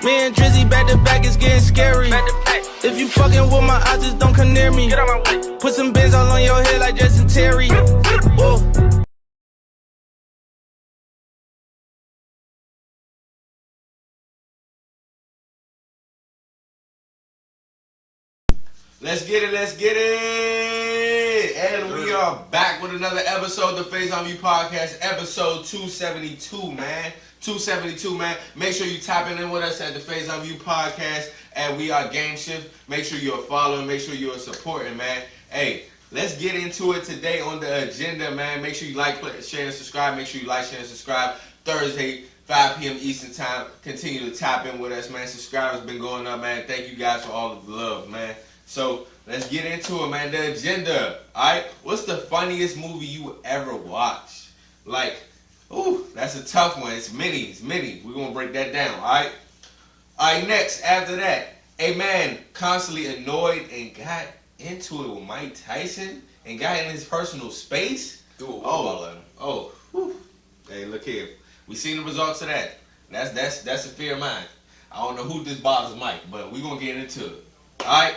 Me and Drizzy back to back, it's getting scary. If you fucking with my eyes, just don't come near me. Get out my way. Put some bins all on your head like Justin Terry. Whoa. Let's get it. And we are back with another episode of the Faison View Podcast, episode 272, man. 272, man. Make sure you tapping in with us at the Faison View Podcast, and we are Game Shift. Make sure you're following, make sure you're supporting, man. Hey, let's get into it today on the agenda, man. Make sure you like, share, and subscribe. Make sure you like, share, and subscribe. Thursday, 5 p.m. Eastern Time. Continue to tap in with us, man. Subscribers been going up, man. Thank you guys for all of the love, man. So, let's get into it, man. The agenda, alright? What's the funniest movie you ever watched? Like, ooh, that's a tough one. It's many. We're going to break that down, alright? Alright, next, after that, a man constantly annoyed and got into it with Mike Tyson and got in his personal space. Whew. Hey, look here. We seen the results of that. That's a fear of mine. I don't know who this bothers Mike, but we're going to get into it. Alright?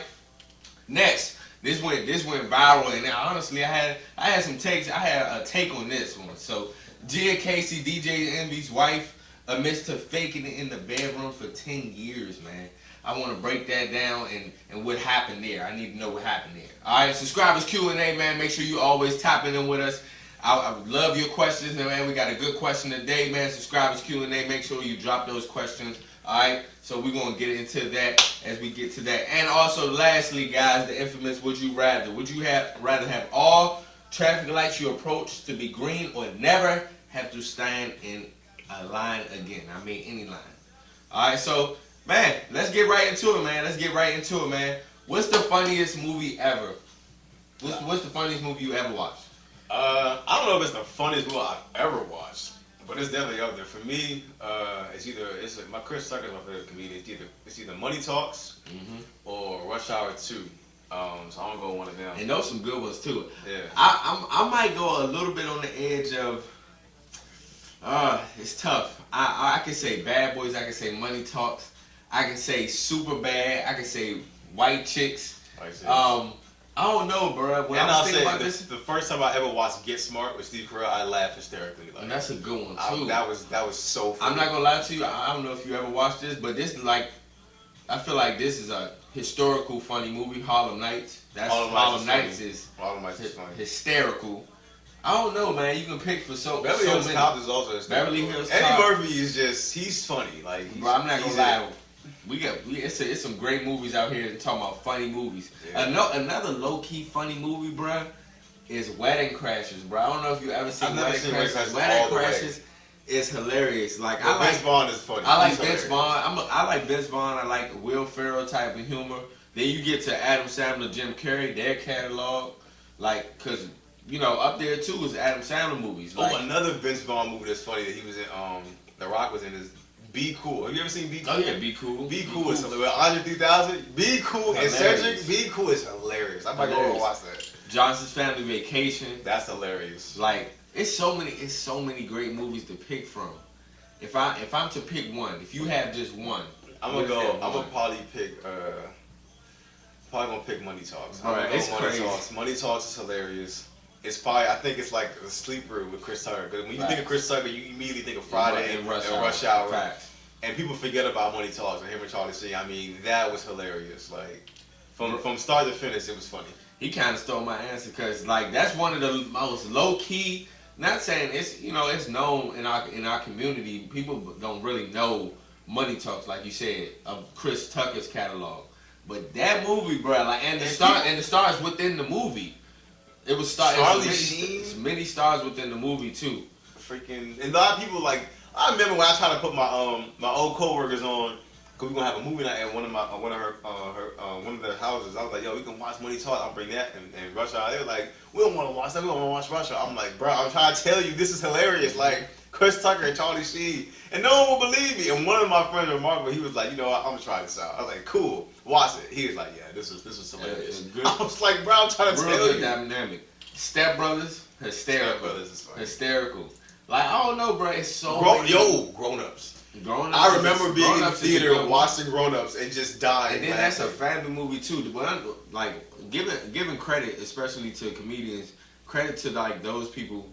Next, this went viral, and honestly, I had some takes. I had a take on this one. So, Gia Casey DJ Envy's wife admits to faking it in the bedroom for 10 years, man. I want to break that down and what happened there. I need to know what happened there. All right, subscribers Q&A, man. Make sure you always tapping in with us. I love your questions, man. We got a good question today, man. Subscribers Q&A. Make sure you drop those questions. All right, so we're going to get into that as we get to that. And also, lastly, guys, the infamous would you rather. Would you rather have all traffic lights you approach to be green or never have to stand in a line again? I mean, any line. All right, so, man, let's get right into it, man. What's the funniest movie ever? What's the funniest movie you ever watched? I don't know if it's the funniest movie I've ever watched. But it's definitely up there. For me, my Chris Tucker is my favorite comedian. It's either Money Talks or Rush Hour 2. So I'm gonna go one of them. And those some good ones too. Yeah. I might go a little bit on the edge of it's tough. I can say Bad Boys, I can say Money Talks, I can say Super Bad, I can say White Chicks. I don't know, bro. When I was thinking about this, the first time I ever watched Get Smart with Steve Carell, I laughed hysterically. And that's a good one too. That was so funny. I'm not gonna lie to you. I don't know if you ever watched this, but this I feel like this is a historical funny movie. Harlem Nights. Harlem Nights is funny. Hysterical. I don't know, man. You can pick for Beverly Hills Cop is also hysterical. Beverly Hills Eddie Cop. Murphy is he's funny. Bro, I'm not gonna lie. It's some great movies out here talking about funny movies. Yeah. Another low-key funny movie, bro, is Wedding Crashers, bro. I don't know if you ever seen Wedding Crashers. Wedding Crashers is hilarious. Vince Vaughn is funny. I like Vince Vaughn. I like Vince Vaughn. I like Will Ferrell type of humor. Then you get to Adam Sandler, Jim Carrey, their catalog. Cause up there too is Adam Sandler movies. Another Vince Vaughn movie that's funny that he was in. The Rock was in is Be Cool. Have you ever seen Be Cool? Oh yeah, Be Cool. Be Cool is hilarious. Andre 3000. Be Cool and Cedric. Be Cool is hilarious. I might go and watch that. Johnson's Family Vacation. That's hilarious. It's so many great movies to pick from. If I'm to pick one, if you have just one, I'm gonna probably pick Money Talks. All right, it's crazy. Money Talks is hilarious. I think it's like a sleeper with Chris Tucker. Because when you think of Chris Tucker, you immediately think of Friday and Rush Hour. Facts. And people forget about Money Talks and him and Charlie Sheen. I mean, that was hilarious. From start to finish, it was funny. He kind of stole my answer because that's one of the most low key. Not saying it's known in our community. People don't really know Money Talks, like you said, of Chris Tucker's catalog. But that movie, bro, and the stars within the movie. It was Charlie Sheen. Many stars within the movie too. And a lot of people I remember when I tried to put my old coworkers on, cause we gonna have a movie night at one of their houses. I was like, yo, we can watch Money Talk. I'll bring that and Rush Hour. They were like, we don't want to watch that. We don't want to watch Rush Hour. I'm like, bro, I'm trying to tell you, this is hilarious. Chris Tucker and Charlie Sheen, and no one will believe me. And one of my friends remarked, he was like, you know what, I'm gonna try this out. I was like, cool, watch it. He was like, yeah, this was hilarious. I was like, bro, I'm trying to tell you. Dynamic. Step Brothers, hysterical. Step Brothers is funny. Hysterical. I don't know, bro. It's so grown ups. I remember being in the theater watching Grown Ups and just dying. And then that's a family movie too. But like giving credit, especially to comedians, credit to like those people,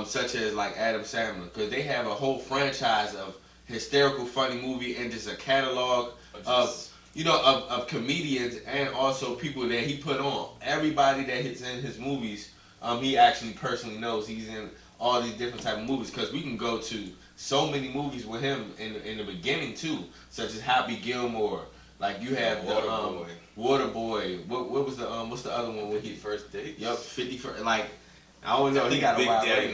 such as like Adam Sandler, because they have a whole franchise of hysterical funny movie and just a catalog of comedians and also people that he put on. Everybody that hits in his movies, he actually personally knows. He's in all these different type of movies, because we can go to so many movies with him in the beginning too, such as Happy Gilmore. Like you have Waterboy. What was the what's the other one when he First Date? Yup, 50 like I don't know. He got Big a wild Daddy range.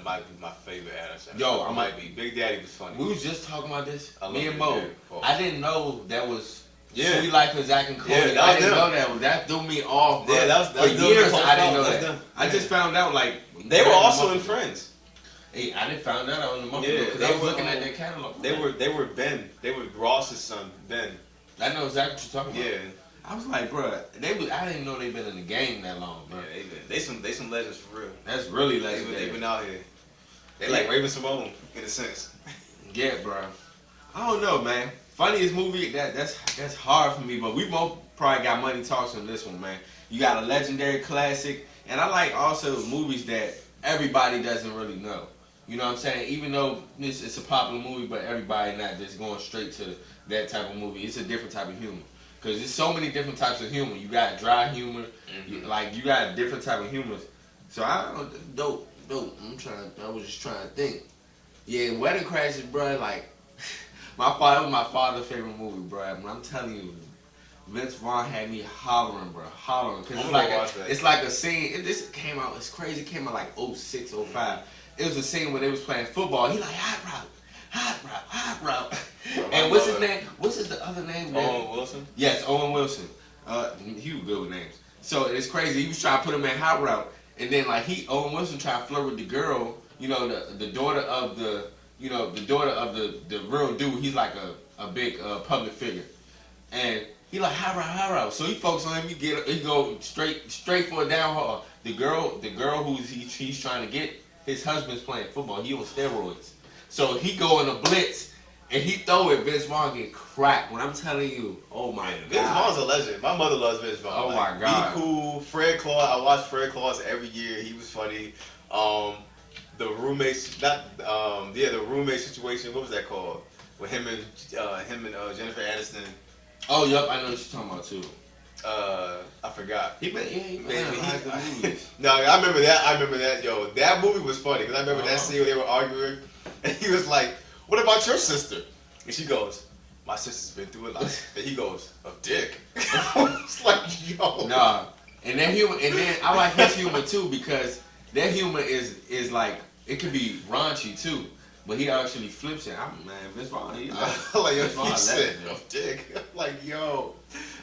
might be my favorite Adam Sandler. Yo, might be. Big Daddy was funny. We was just talking about this. Me and Big Mo. Daddy. I didn't know that was Yeah. Sweet Life of Zack and Cody. Yeah, that I was didn't them. know that. That threw me off, bro. Yeah, that was For them. years That's I didn't know them. that. That's them. I just found out like They were also in Friends. Hey, I didn't find that out in the month Yeah, because I was looking at their catalog. They were Ben. They were Ross's son, Ben. I know exactly what you're talking about. Yeah. I was like, bro, I didn't know they've been in the game that long, bro. Yeah, they some legends for real. That's really legendary. They've been out here. They like Raven Simone in a sense. Yeah, bro. I don't know, man. Funniest movie that's hard for me, but we both probably got money talks on this one, man. You got a legendary classic, and I like also movies that everybody doesn't really know. You know what I'm saying? Even though it's a popular movie, but everybody not just going straight to that type of movie. It's a different type of humor. Because there's so many different types of humor. You got dry humor. You got different type of humors. So I don't dope. I was just trying to think. Yeah, Wedding Crashers, bro, like, it was my father's favorite movie, bro. I'm telling you, Vince Vaughn had me hollering, bro. Hollering. Because it's like a scene. This came out, it's crazy. It came out like 06, 05. It was a scene where they was playing football. He like, hot route. And what's his name? What's his the other name? Owen Wilson? Yes, Owen Wilson. He was good with names. So it's crazy. He was trying to put him in hot route. And then like Owen Wilson tried to flirt with the girl, you know, the daughter of the real dude. He's like a big public figure. And he like hot route. So he focused on him. He go straight for a down hall. The girl who's he's trying to get, his husband's playing football. He on steroids. So he go in a blitz and he throw it. Vince Vaughn get cracked. When I'm telling you, oh my God. Vince Vaughn's a legend. My mother loves Vince Vaughn. Oh my God. Be Cool. Fred Claus. I watch Fred Claus every year. He was funny. The roommates, the roommate situation. What was that called? With him and Jennifer Aniston. Oh, yup. I know what you're talking about too. I forgot. He been movies. No, I remember that. Yo, that movie was funny because I remember that scene where they were arguing, and he was like, "What about your sister?" And she goes, "My sister's been through a lot." And he goes, "A dick." It's like, yo. Nah, and then I like his humor too, because that humor is like, it could be raunchy too, but he actually flips it. Vince Vaughn, he said, "A dick." I'm like, yo.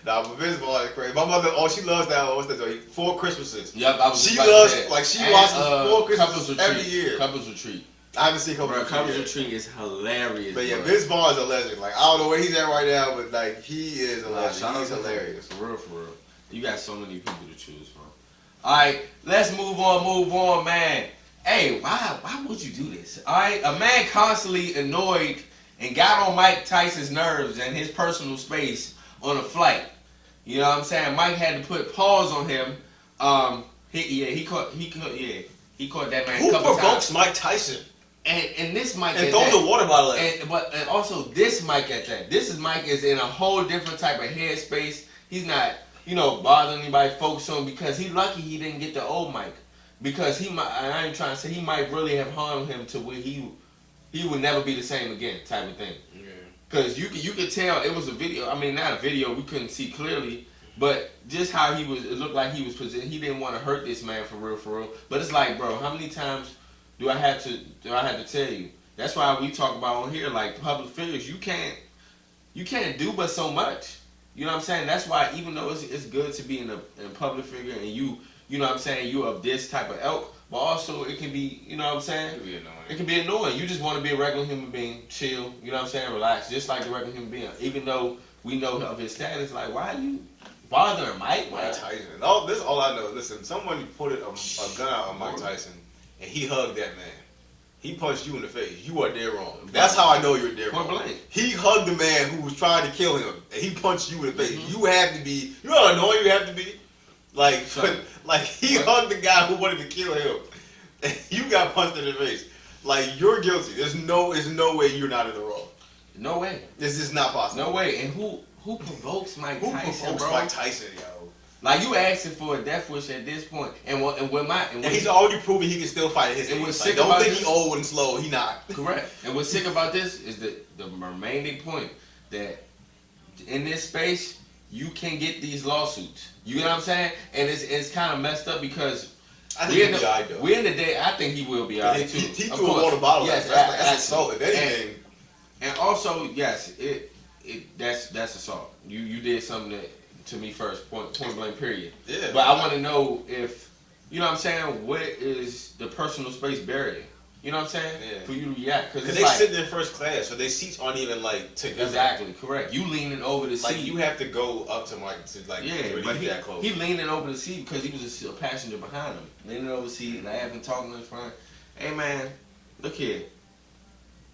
Nah, but Vince Vaughn is crazy. My mother, she loves that. What's that? 4 Christmases. Yep, I was. She loves, like, she watches 4 Christmases every year. Couples Retreat. I haven't seen Couples Retreat. Couples Retreat is hilarious. But yeah, Vince Vaughn is a legend. Like, I don't know where he's at right now, but like, he is a legend. He's hilarious. For real. You got so many people to choose from. All right, let's move on, man. Hey, why would you do this? All right, a man constantly annoyed and got on Mike Tyson's nerves and his personal space on a flight. You know what I'm saying? Mike had to put pause on him. He caught that man. Who a couple provokes times. Mike Tyson? And this Mike and throws the water bottle at him. And also this Mike at that. This is Mike is in a whole different type of headspace. He's not, bothering anybody, focus on, because he lucky he didn't get the old Mike. Because I ain't trying to say, he might really have harmed him to where he would never be the same again, type of thing. Yeah. Because you could tell it was a video. I mean, not a video, we couldn't see clearly, but just how it looked like he was positioned. He didn't want to hurt this man for real. But it's like, bro, how many times do I have to tell you? That's why we talk about on here, like, public figures. You can't do but so much. You know what I'm saying? That's why, even though it's good to be in a public figure, and you know what I'm saying, you of this type of ilk, but also it can be, you know what I'm saying? It can be annoying. You just want to be a regular human being, chill, you know what I'm saying, relax, just like a regular human being. Even though we know of his status, like, why are you bothering Mike? Mike Tyson. This is all I know. Listen, someone put a gun out on Mike Tyson, and he hugged that man. He punched you in the face. You are dead wrong. That's how I know you're dead wrong. Blank. He hugged the man who was trying to kill him, and he punched you in the face. You have to be. You know how annoying you have to be. Like he hugged the guy who wanted to kill him, and you got punched in the face. Like you're guilty. There's no way you're not in the wrong. No way. This is not possible. No way. And who provokes Mike Tyson, Who provokes bro? Mike Tyson, yo? Like you asking for a death wish at this point, and he's already proven he can still fight at his age. Like, don't think he's old and slow. He not. Correct. And what's sick about this is the remaining point that in this space you can get these lawsuits. You know what I'm saying? And it's kind of messed up because I think he'll be alright though. We're in the day. I think he will be alright too. He threw a water bottle. Yes, that's assault. If anything. And also, yes, that's assault. You did something that. To me first, point blank, period. Yeah. But I want to know if, you know what I'm saying, what is the personal space barrier? You know what I'm saying? Yeah. For you to react. Because they sit in first class, so their seats aren't even like together. Exactly, correct. You leaning over the seat. Like you have to go up to Mike to like really but get that close. He leaning over the seat because he was a passenger behind him. Leaning over the seat, laughing, talking in front. Hey man, look here.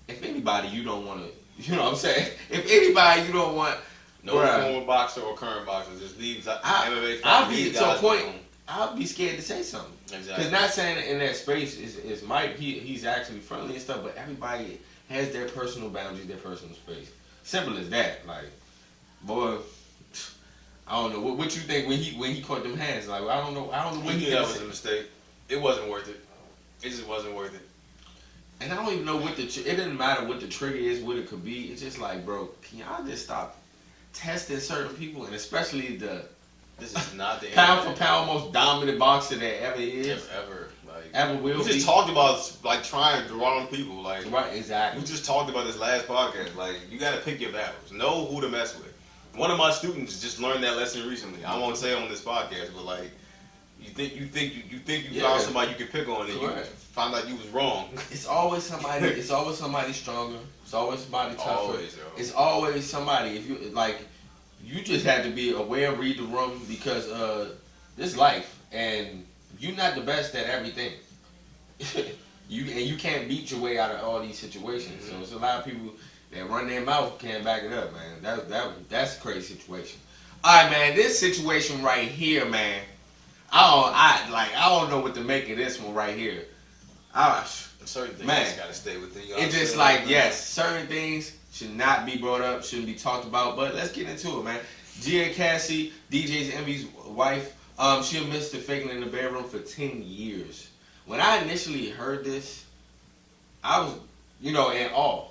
If anybody you don't want to, you know what I'm saying? If anybody you don't want. No former boxer or current boxer just leaves MMA fight. I'll be to a point. I'll be scared to say something. Exactly. Because not saying in that space is Mike. He's actually friendly and stuff, but everybody has their personal boundaries, their personal space. Simple as that. Like, boy, I don't know what you think when he caught them hands. Like, I don't know what he knew that was a mistake. It wasn't worth it. It just wasn't worth it. And I don't even know what it didn't matter what the trigger is, what it could be. It's just like, bro, can y'all just stop testing certain people, and especially this is not the pound for pound most dominant boxer that ever is, ever will. We just talked about like trying the wrong people, like right, exactly. We just talked about this last podcast. Like you got to pick your battles, know who to mess with. One of my students just learned that lesson recently. I won't say it on this podcast, but like you think you found somebody you can pick on, and you found out you was wrong. It's always somebody. It's always somebody stronger. It's always somebody tougher. It's always somebody. If you like, you just have to be aware, read the room because this life, and you're not the best at everything. You can't beat your way out of all these situations. Mm-hmm. So it's a lot of people that run their mouth can't back it up, man. That's a crazy situation. All right, man. This situation right here, man. I don't know what to make of this one right here. Certain things gotta stay within your. It's just like certain things should not be brought up, shouldn't be talked about. But let's get into it, man. Gia Casey DJ Envy's wife, she admits to faking in the bedroom for 10 years. When I initially heard this, I was, in awe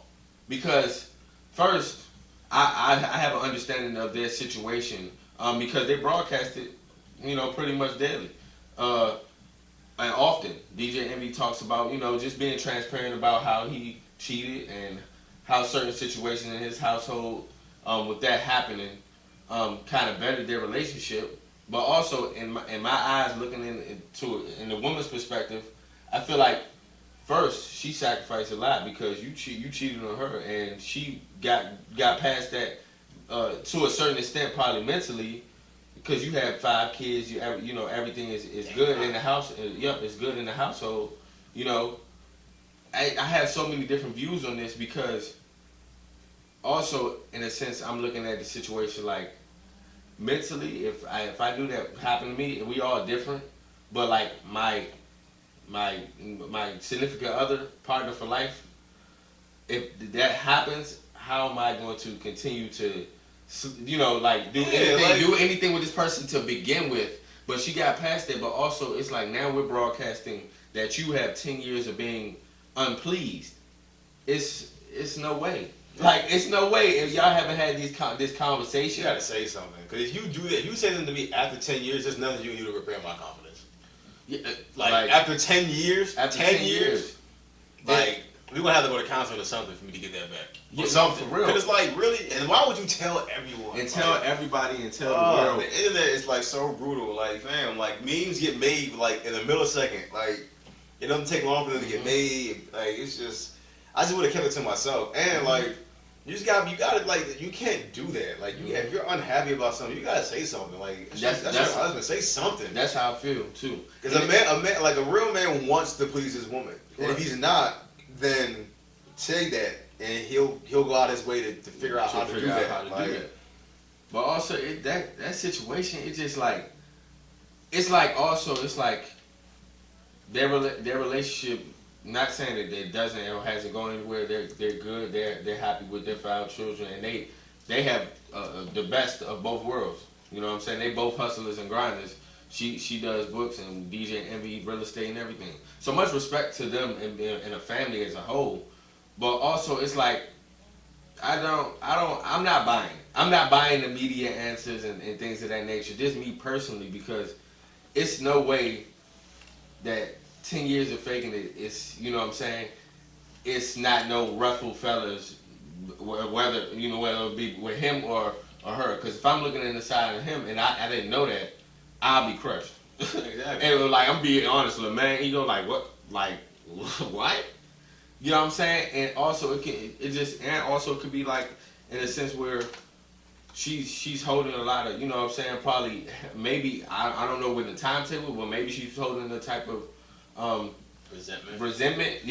because first I have an understanding of their situation because they broadcast it, pretty much daily. And often, DJ Envy talks about, just being transparent about how he cheated and how certain situations in his household, with that happening, kind of bettered their relationship. But also, in my eyes, looking in the woman's perspective, I feel like, first, she sacrificed a lot because you cheated on her, and she got past that to a certain extent, probably mentally. Because you have 5 kids, everything is good in the house. Yep, it's good in the household. I have so many different views on this because also, in a sense, I'm looking at the situation like mentally, if I do that happen to me, and we all different, but like my significant other, partner for life, if that happens, how am I going to continue to do anything with this person to begin with? But she got past it. But also, it's like now we're broadcasting that you have 10 years of being unpleased. It's no way. Like, it's no way if y'all haven't had this conversation. You gotta say something. Because if you do that, you say something to me after 10 years, there's nothing you can do to repair my confidence. Yeah, like after 10 years, after 10 years, like, we're gonna have to go to counseling or something for me to get that back. Yeah, something real. Because it's like, really, and why would you tell everyone? And tell everybody and tell the world. The internet is like so brutal. Like, fam, like memes get made like in a millisecond. Like, it doesn't take long for them to get made. Like, it's just, I just would have kept it to myself. And like, you gotta like, you can't do that. Like, if you're unhappy about something, you gotta say something. Like, that's your husband. Say something. That's how I feel too. Because a man, like a real man, wants to please his woman. And if he's not, then say that, and he'll go out his way to figure out how to do that. But also, that situation, it's just like, it's like their relationship. Not saying that it doesn't or hasn't gone anywhere. They're good. They're happy with their 5 children, and they have the best of both worlds. You know what I'm saying? They both hustlers and grinders. She does books and DJ Envy, real estate and everything. So much respect to them and a family as a whole. But also, it's like I'm not buying. I'm not buying the media answers and things of that nature. Just me personally, because it's no way that 10 years of faking it, it's, you know what I'm saying, it's not no ruffled fellas, whether it be with him or her. Because if I'm looking in the side of him and I didn't know that, I'll be crushed. Exactly. And like, I'm being honest with a man ego, like what? Like, what? You know what I'm saying? And also it could be like, in a sense where she's holding a lot of, you know what I'm saying, probably, maybe, I don't know with the timetable, but maybe she's holding a type of resentment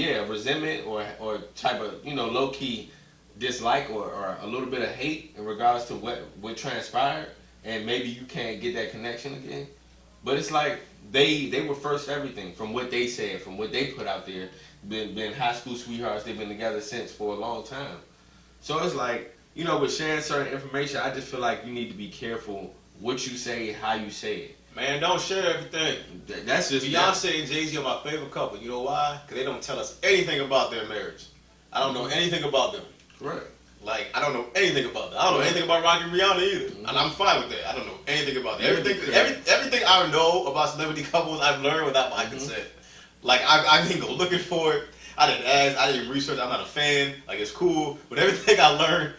or type of, you know, low key dislike or a little bit of hate in regards to what transpired, and maybe you can't get that connection again. But it's like they were first everything, from what they said, from what they put out there. Been high school sweethearts. They've been together since for a long time. So it's like, you know, with sharing certain information, I just feel like you need to be careful what you say, how you say it. Man, don't share everything. That's just Beyonce and Jay-Z are my favorite couple. You know why? Because they don't tell us anything about their marriage. I don't know anything about them. Correct. Like, I don't know anything about them. I don't know anything about Rocky and Rihanna either. And I'm fine with that. I don't know anything about them. Everything I know about celebrity couples, I've learned without my consent. Like, I didn't go looking for it. I didn't ask. I didn't research. I'm not a fan. Like, it's cool. But everything I learned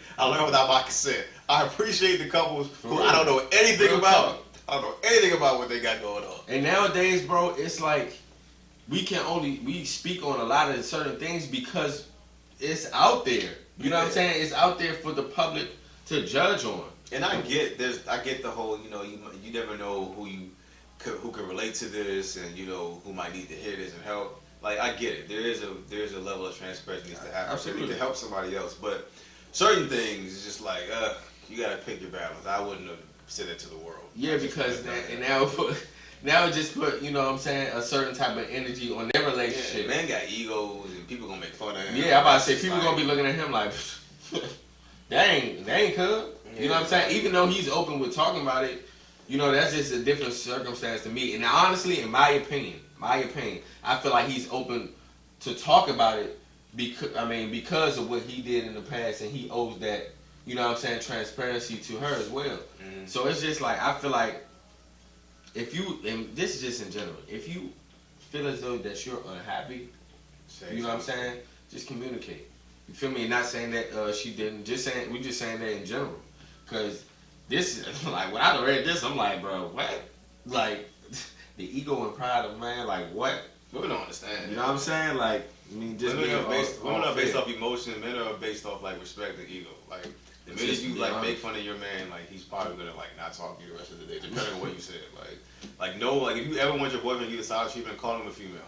without my consent. I appreciate the couples who I don't know anything about. I don't know anything about what they got going on. And nowadays, bro, it's like we speak on a lot of certain things because it's out there. You know what I'm saying? It's out there for the public to judge on. And I get the whole, you know, you never know who can relate to this, and you know who might need to hear this and help. Like, I get it. There is a level of transparency that needs to happen. Absolutely. To help somebody else. But certain things, it's just like, you gotta pick your battles. I wouldn't have said that to the world. Yeah, because now it just put, you know what I'm saying, a certain type of energy on their relationship. Yeah, man got egos and people gonna make fun of him. Yeah, I'm about to say, people gonna be looking at him like, dang, cuz. You know what I'm saying? Even though he's open with talking about it, you know, that's just a different circumstance to me. And honestly, in my opinion, I feel like he's open to talk about it because of what he did in the past, and he owes that, you know what I'm saying, transparency to her as well. Mm-hmm. So it's just like, I feel like if you, and this is just in general, if you feel as though that you're unhappy, you know what I'm saying, just communicate. You feel me? Not saying that she didn't, we just saying that in general. Because this, like, when I read this, I'm like, bro, what? Like, the ego and pride of man, like, what? Women don't understand. You know what I'm saying? Like, I mean, just women are based off emotion. Men are based off, like, respect and ego. Like, the minute you, like, make fun of your man, like, he's probably gonna, like, not talk to you the rest of the day, depending on what you said. Like, no, like, if you ever want your boyfriend to get a side treatment, call him a female.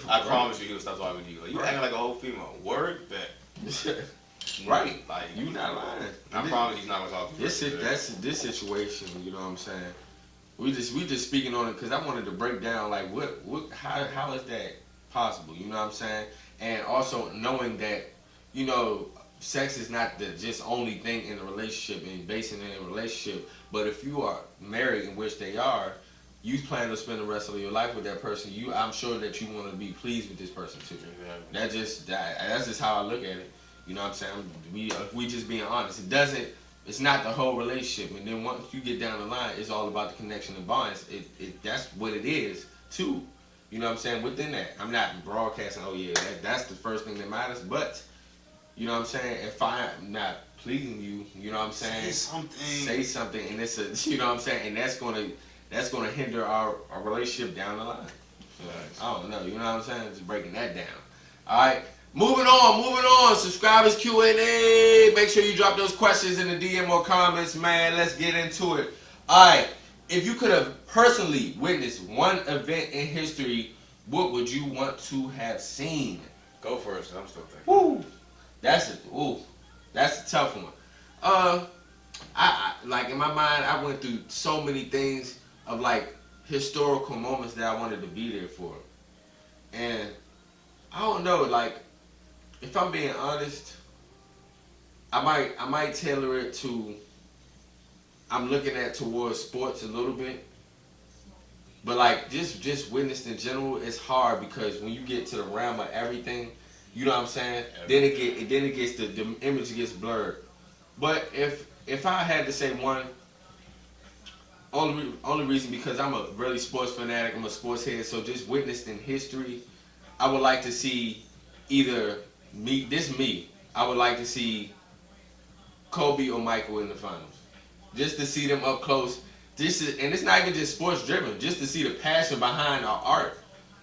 I promise you, he'll stop talking to you. Like, you acting like a whole female. Word? Bet. Right. Like, you not lying. I promise he's not gonna talk to you. This situation, you know what I'm saying? We just speaking on it because I wanted to break down, like, how is that possible? You know what I'm saying? And also knowing that, you know, sex is not the just only thing in a relationship and basing it in a relationship. But if you are married, in which they are, you plan to spend the rest of your life with that person. I'm sure that you want to be pleased with this person too. Exactly. That's just how I look at it. You know what I'm saying? If we just being honest, it's not the whole relationship. And then once you get down the line, it's all about the connection and bonds. That's what it is too. You know what I'm saying? Within that, I'm not broadcasting, oh yeah, that's the first thing that matters. But, you know what I'm saying? If I'm not pleasing you, you know what I'm saying? Say something. And it's a, you know what I'm saying? And that's gonna hinder our relationship down the line. I don't know. You know what I'm saying? Just breaking that down. All right. Moving on. Subscribers Q&A. Make sure you drop those questions in the DM or comments, man. Let's get into it. All right. If you could have personally witnessed one event in history, what would you want to have seen? Go first. I'm still thinking. Woo. That's a tough one. I like in my mind, I went through so many things of like historical moments that I wanted to be there for, and I don't know. Like, if I'm being honest, I might tailor it to. I'm looking at towards sports a little bit, but like just witnessed in general, it's hard because when you get to the realm of everything, you know what I'm saying. Then it gets the image gets blurred. But if I had to say one, only reason because I'm a really sports fanatic, I'm a sports head, so just witnessed in history, I would like to see either me. I would like to see Kobe or Michael in the finals. Just to see them up close. And it's not even just sports driven, just to see the passion behind our art.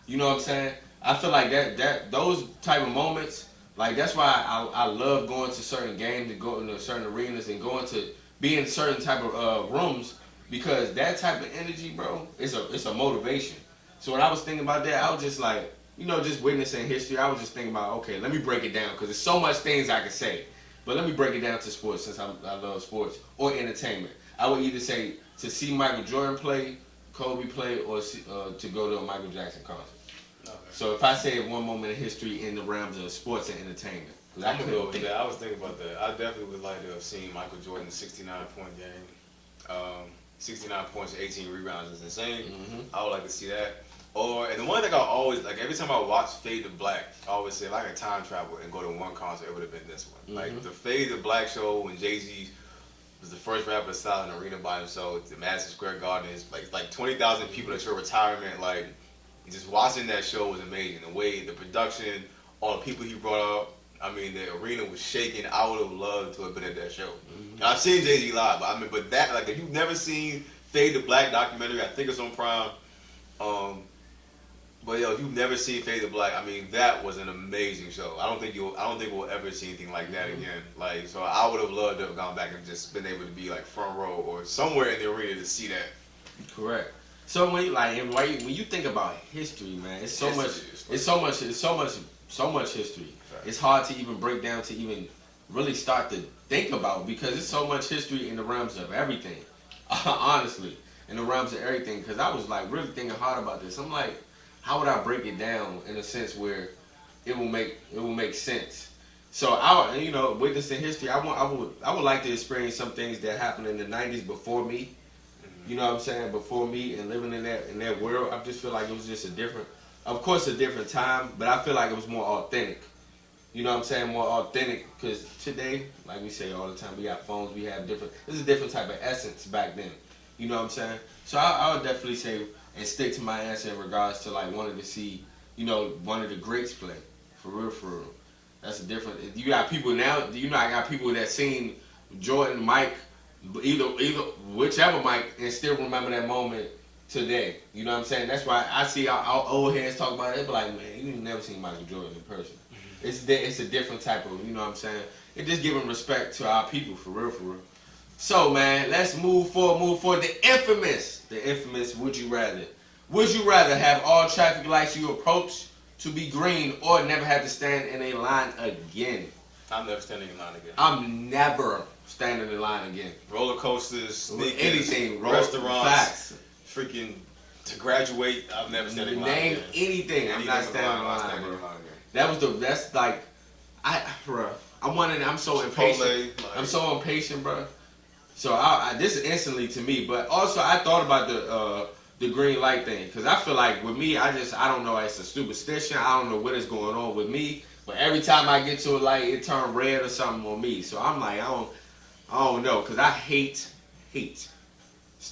You know what I'm saying? I feel like that those type of moments, like that's why I love going to certain games and going to certain arenas and going to be in certain type of rooms, because that type of energy, bro, it's a motivation. So when I was thinking about that, I was just like, just witnessing history, I was just thinking about, okay, let me break it down, because there's so much things I can say. But let me break it down to sports, since I love sports, or entertainment. I would either say to see Michael Jordan play, Kobe play, or to go to a Michael Jackson concert. Okay. So if I say one moment in history in the realms of sports and entertainment. I'm going to go with that. I was thinking about that. I definitely would like to have seen Michael Jordan's 69-point game. 69 points, 18 rebounds is insane. Mm-hmm. I would like to see that. And the one thing I always, like every time I watch Fade to Black, I always say if I could time travel and go to one concert, it would have been this one. Mm-hmm. Like the Fade to Black show when Jay-Z was the first rapper to sell an arena by himself, the Madison Square Garden is like 20,000 people at your retirement. Like, just watching that show was amazing. The way, the production, all the people he brought up. I mean, the arena was shaking. I would have loved to have been at that show. Mm-hmm. I've seen Jay-Z live, but that, like, if you've never seen Fade to Black documentary, I think it's on Prime. But if you've never seen Fade to Black, I mean, that was an amazing show. I don't think we'll ever see anything like that again. Like, so I would have loved to have gone back and just been able to be like front row or somewhere in the arena to see that. Correct. So when you think about history, man, it's so much history. Right. It's hard to even break down, to even really start to think about, because there's so much history in the realms of everything. Honestly, in the realms of everything. Because I was like really thinking hard about this. I'm like, how would I break it down in a sense where it will make sense? So witnessing history, I would like to experience some things that happened in the 90s before me. You know what I'm saying? Before me, and living in that world, I just feel like it was just a different time, but I feel like it was more authentic. You know what I'm saying? More authentic, because today, like we say all the time, we got phones, there's a different type of essence back then. You know what I'm saying? So I would definitely say and stick to my answer in regards to like wanting to see, one of the greats play. For real. That's a different. You got people now, I got people that seen Jordan, Mike, either whichever Mike, and still remember that moment today. You know what I'm saying? That's why I see our old heads talk about it. They be like, man, you never seen Michael Jordan in person. Mm-hmm. It's a different type of, you know what I'm saying? It's just giving respect to our people, for real. So, man, let's move forward. The infamous would you rather. Would you rather have all traffic lights you approach to be green, or never have to stand in a line again? I'm never standing in line again. I'm never standing in line again. Roller coasters, sneakers, anything, restaurants, facts. freaking to graduate. I'm never standing in line again. Name anything. I'm not standing in line again. That's like, I'm so impatient. I'm so impatient, bro. So this is instantly to me, but also I thought about the green light thing, because I feel like with me, I don't know, it's a superstition. I don't know what is going on with me, but every time I get to a light, it turns red or something on me. So I'm like, I don't know, because I hate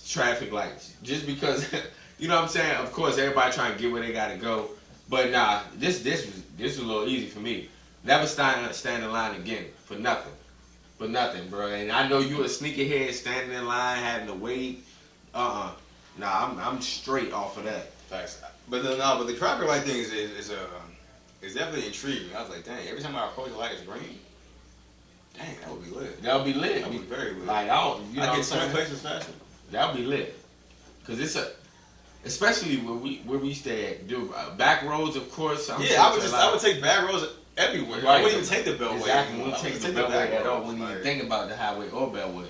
traffic lights, just because you know what I'm saying. Of course, everybody trying to get where they gotta go, but nah, this was a little easy for me. Never stand in line again for nothing. For nothing, bro. And I know you a sneakerhead standing in line, having to wait. Nah, I'm straight off of that. Facts. But the traffic light thing is definitely intriguing. I was like, dang, every time I approach the light, it's green. Dang, that would be lit. That would be lit. That would be very lit. Like I get some places faster. That would be lit. Cause especially where we stay at. Do back roads, of course. I would take back roads everywhere. Right. I wouldn't even take the Beltway. Exactly. We wouldn't take the Beltway at all. Wouldn't even think about the highway or Beltway.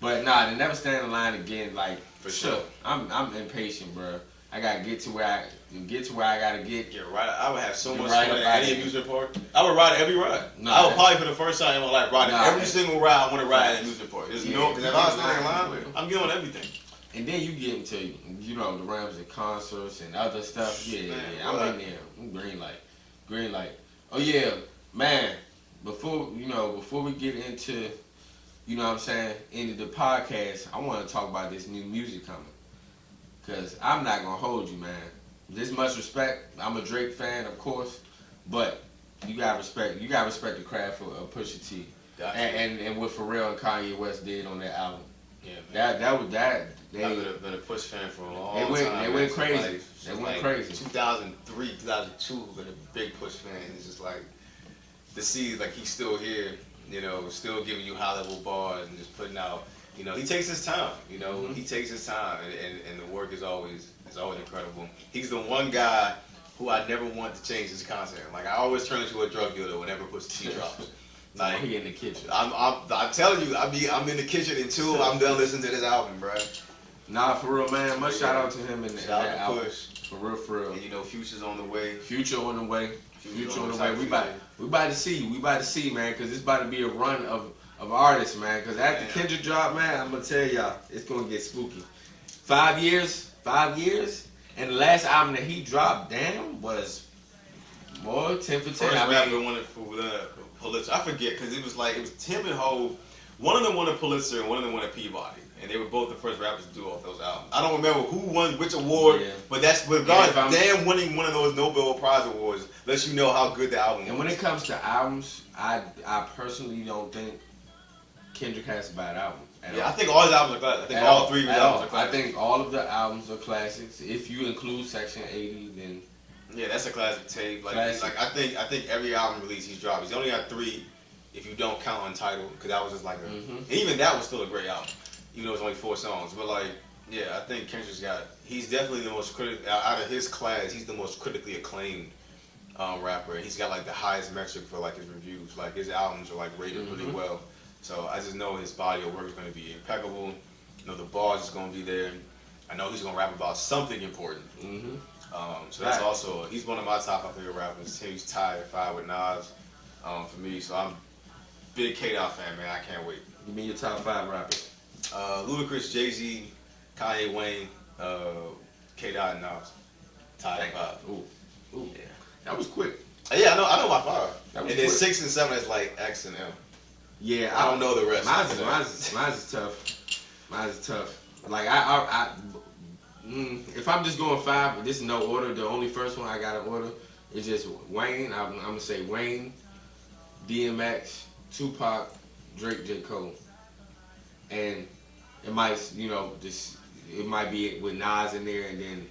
But nah, they never stand in line again. Like for sure. I'm impatient, bro. I gotta get to where I gotta get. Get right. I would have so much right fun at any amusement park. I would ride every ride. No, I would probably for the first time in my life ride every single ride I want to ride at an amusement park. There's no, because if I was standing in line, I'm getting on everything. And then you get into the Ramsey concerts and other stuff. Yeah, man, yeah. I'm in there. I'm green light. Oh yeah, man. Before we get into, what I'm saying, into the podcast, I want to talk about this new music coming. Cause I'm not gonna hold you, man. This much respect. I'm a Drake fan, of course, but you gotta respect the craft of Pusha T. Gotcha. And what Pharrell and Kanye West did on that album. Yeah, man. I've been a Push fan for a long time. They went crazy. They went crazy. 2003, 2002, been a big Push fan. It's just like to see like he's still here, still giving you high level bars and just putting out. He takes his time. He takes his time, and the work is always incredible. He's the one guy who I never want to change his content. Like I always turn into a drug dealer whenever Pusha T drops. Like he in the kitchen. I'm telling you, I'm in the kitchen until I'm done listening to this album, bro. Nah, for real, man. Much shout out to him and that album. Push. For real. And Future's on the way. Future on the way. We about to see, man, because it's about to be a run of artists, man. Because after Kendrick drop, man, I'm gonna tell y'all, it's gonna get spooky. 5 years, and the last album that he dropped, was more 10 for 10. First rapper won it for the Pulitzer. I forget because it was Tim and Hov. One of them won a Pulitzer and one of them won a Peabody, and they were both the first rappers to do off those albums. I don't remember who won which award, but damn winning one of those Nobel Prize awards lets you know how good the album was. And when it comes to albums, I personally don't think Kendrick has a bad album. I think all his albums are classics. I think all three of his albums are classics. I think all of the albums are classics. If you include Section 80, then that's a classic tape. I think every album release he's dropped. He's only got 3, if you don't count Untitled, because that was just like and even that was still a great album, even though it was only 4 songs. But I think Kendrick's he's definitely the most out of his class. He's the most critically acclaimed rapper. He's got the highest metric for his reviews. His albums are rated really well. So I just know his body of work is going to be impeccable. The bars is going to be there. I know he's going to rap about something important. So that's also, he's one of my top favorite rappers. He's tied 5 with Nas for me. So I'm a big K-Dot fan, man. I can't wait. Give me your top 5 rappers. Ludacris, Jay-Z, Kanye, Wayne, K-Dot, and Nas. Tied 5. Ooh. Yeah. That was quick. Yeah, I know my 5. And then quick. 6 and 7 is X and M. Yeah, I don't know the rest. Mine is tough. Mine is tough. If I'm just going 5, this is no order. The only first one I got to order is just Wayne. I'm gonna say Wayne, DMX, Tupac, Drake, J. Cole, and it might it might be with Nas in there, and then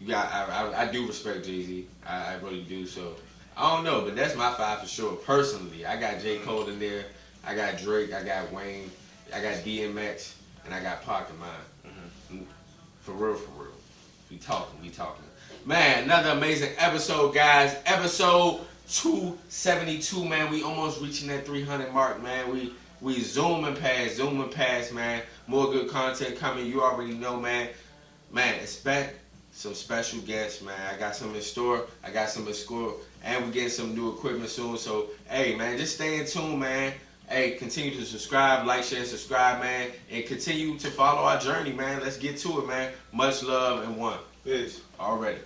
you got I do respect Jay-Z. I really do. So I don't know, but that's my 5 for sure. Personally, I got J. Cole in there. I got Drake, I got Wayne, I got DMX, and I got Pac in mine. For real. We talking. Man, another amazing episode, guys. Episode 272, man. We almost reaching that 300 mark, man. We zooming past, man. More good content coming. You already know, man. Man, expect some special guests, man. I got some in store. And we're getting some new equipment soon. So, hey, man, just stay in tune, man. Hey, continue to subscribe, like, share, subscribe, man. And continue to follow our journey, man. Let's get to it, man. Much love and one. Peace. Already.